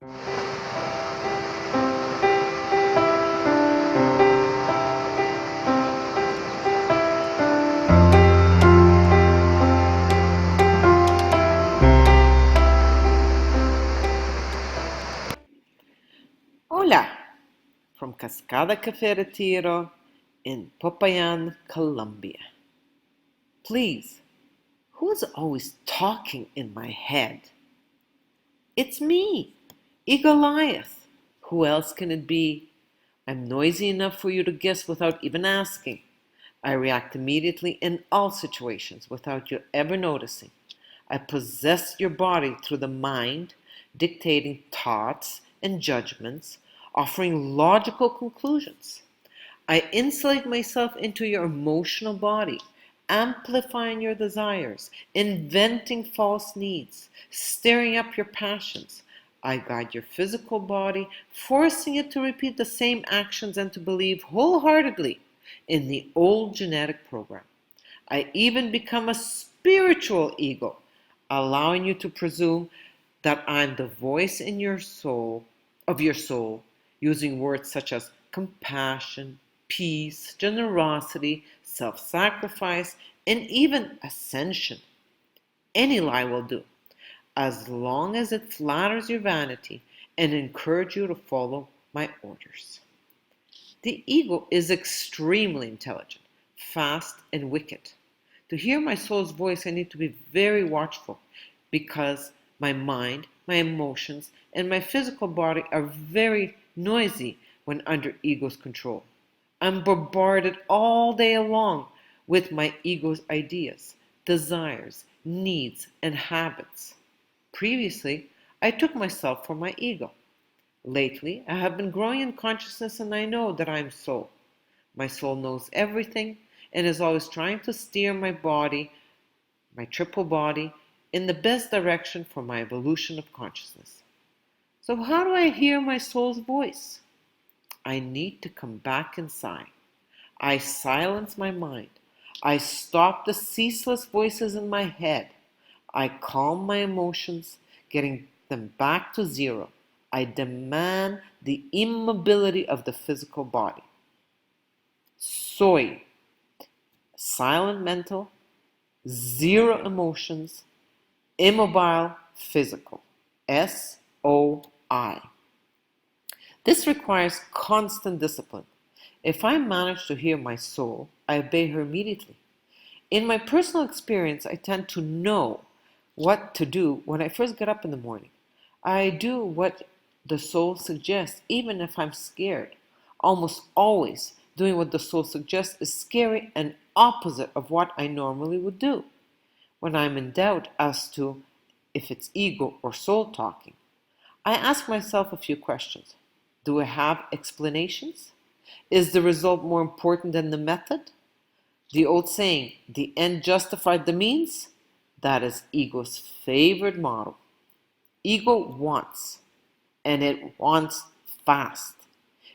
Hola, from Cascada Cafe Retiro in Popayan, Colombia. Please, who is always talking in my head? It's me, Egoliath. Who else can it be? I'm noisy enough for you to guess without even asking. I react immediately in all situations without you ever noticing. I possess your body through the mind, dictating thoughts and judgments, offering logical conclusions. I insulate myself into your emotional body, amplifying your desires, inventing false needs, stirring up your passions. I guide your physical body, forcing it to repeat the same actions and to believe wholeheartedly in the old genetic program. I even become a spiritual ego, allowing you to presume that I'm the voice in your soul, of your soul, using words such as compassion, peace, generosity, self-sacrifice, and even ascension. Any lie will do, as long as it flatters your vanity and encourages you to follow my orders. The ego is extremely intelligent, fast, and wicked. To hear my soul's voice, I need to be very watchful because my mind, my emotions, and my physical body are very noisy when under ego's control. I'm bombarded all day long with my ego's ideas, desires, needs, and habits. Previously, I took myself for my ego. Lately, I have been growing in consciousness and I know that I am soul. My soul knows everything and is always trying to steer my body, my triple body, in the best direction for my evolution of consciousness. So how do I hear my soul's voice? I need to come back inside. I silence my mind. I stop the ceaseless voices in my head. I calm my emotions, getting them back to zero. I demand the immobility of the physical body. Soy, silent mental, zero emotions, immobile physical. SOI. This requires constant discipline. If I manage to hear my soul, I obey her immediately. In my personal experience, I tend to know what to do when I first get up in the morning. I do what the soul suggests, even if I'm scared. Almost always, doing what the soul suggests is scary and opposite of what I normally would do. When I'm in doubt as to if it's ego or soul talking, I ask myself a few questions. Do I have explanations? Is the result more important than the method? The old saying, the end justified the means, that is ego's favorite model. Ego wants, and it wants fast.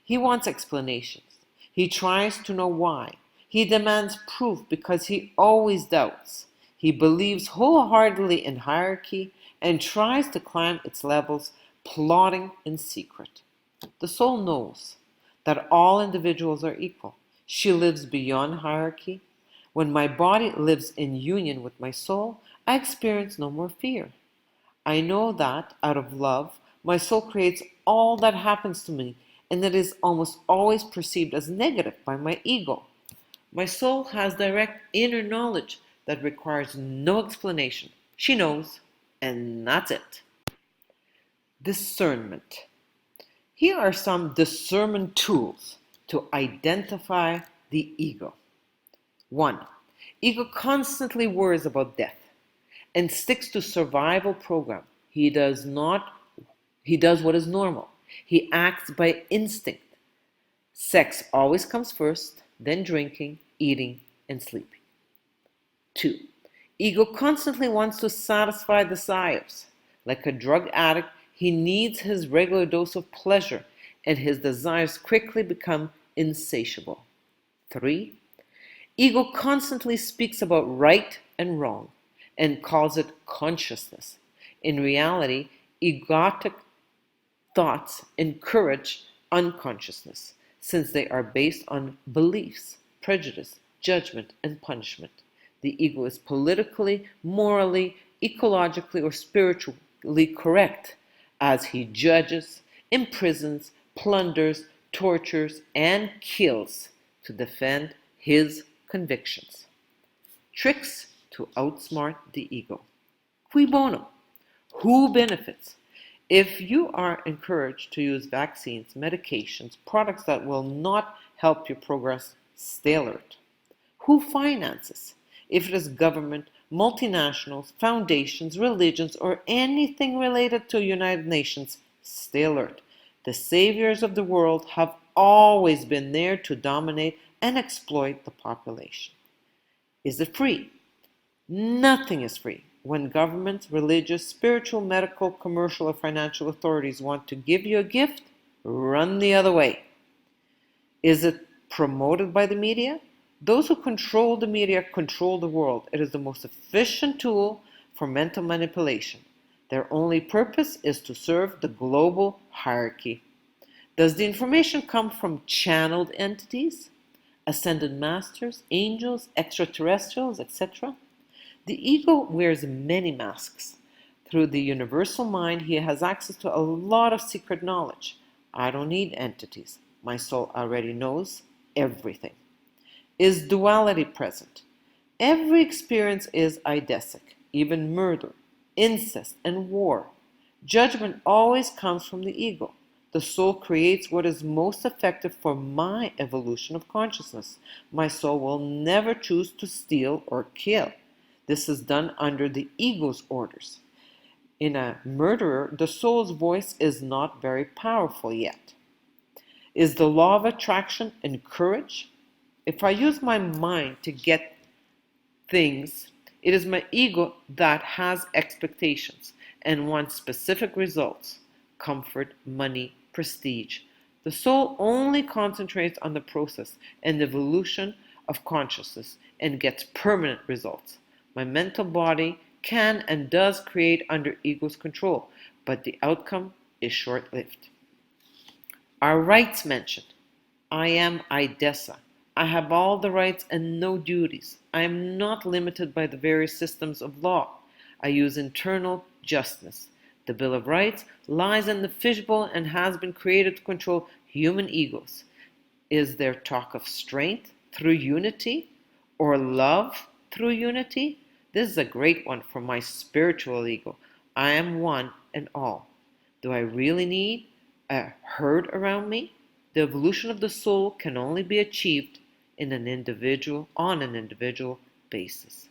He wants explanations. He tries to know why. He demands proof because he always doubts. He believes wholeheartedly in hierarchy and tries to climb its levels, plotting in secret. The soul knows that all individuals are equal. She lives beyond hierarchy. When my body lives in union with my soul, I experience no more fear. I know that, out of love, my soul creates all that happens to me, and it is almost always perceived as negative by my ego. My soul has direct inner knowledge that requires no explanation. She knows, and that's it. Discernment. Here are some discernment tools to identify the ego. 1. Ego constantly worries about death and sticks to survival program. He does what is normal. He acts by instinct. Sex always comes first, then drinking, eating, and sleeping. 2. Ego constantly wants to satisfy desires. Like a drug addict, he needs his regular dose of pleasure, and his desires quickly become insatiable. 3. Ego constantly speaks about right and wrong and calls it consciousness. In reality, egotic thoughts encourage unconsciousness, since they are based on beliefs, prejudice, judgment, and punishment. The ego is politically, morally, ecologically, or spiritually correct as he judges, imprisons, plunders, tortures, and kills to defend his convictions. Tricks to outsmart the ego. Cui bono? Who benefits? If you are encouraged to use vaccines, medications, products that will not help you progress, stay alert. Who finances? If it is government, multinationals, foundations, religions, or anything related to United Nations, stay alert. The saviors of the world have always been there to dominate and exploit the population. Is it free? Nothing is free. When governments, religious, spiritual, medical, commercial, or financial authorities want to give you a gift, run the other way. Is it promoted by the media? Those who control the media control the world. It is the most efficient tool for mental manipulation. Their only purpose is to serve the global hierarchy. Does the information come from channeled entities, ascended masters, angels, extraterrestrials, etc.? The ego wears many masks. Through the universal mind, he has access to a lot of secret knowledge. I don't need entities. My soul already knows everything. Is duality present? Every experience is eidesic, even murder, incest, and war. Judgment always comes from the ego. The soul creates what is most effective for my evolution of consciousness. My soul will never choose to steal or kill. This is done under the ego's orders. In a murderer, the soul's voice is not very powerful yet. Is the law of attraction encouraged? If I use my mind to get things, it is my ego that has expectations and wants specific results: comfort, money, prestige. The soul only concentrates on the process and evolution of consciousness and gets permanent results. My mental body can and does create under ego's control, but the outcome is short-lived. Our rights mentioned. I am Idessa. I have all the rights and no duties. I am not limited by the various systems of law. I use internal justice. The Bill of Rights lies in the fishbowl and has been created to control human egos. Is there talk of strength through unity or love through unity? This is a great one for my spiritual ego. I am one and all. Do I really need a herd around me? The evolution of the soul can only be achieved on an individual basis.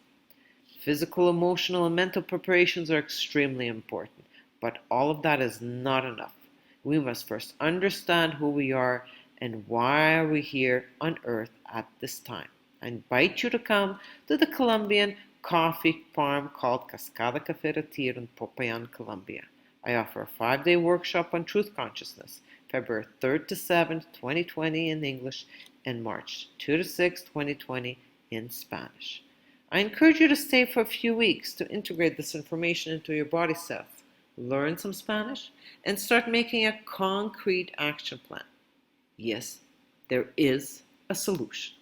Physical, emotional, and mental preparations are extremely important, but all of that is not enough. We must first understand who we are and why are we here on earth at this time. I invite you to come to the Colombian coffee farm called Cascada Café Retiro in Popayan, Colombia. I offer a 5-day workshop on truth consciousness, February 3rd to 7th, 2020 in English, and March 2 to 6, 2020 in Spanish. I encourage you to stay for a few weeks to integrate this information into your body self, learn some Spanish, and start making a concrete action plan. Yes, there is a solution.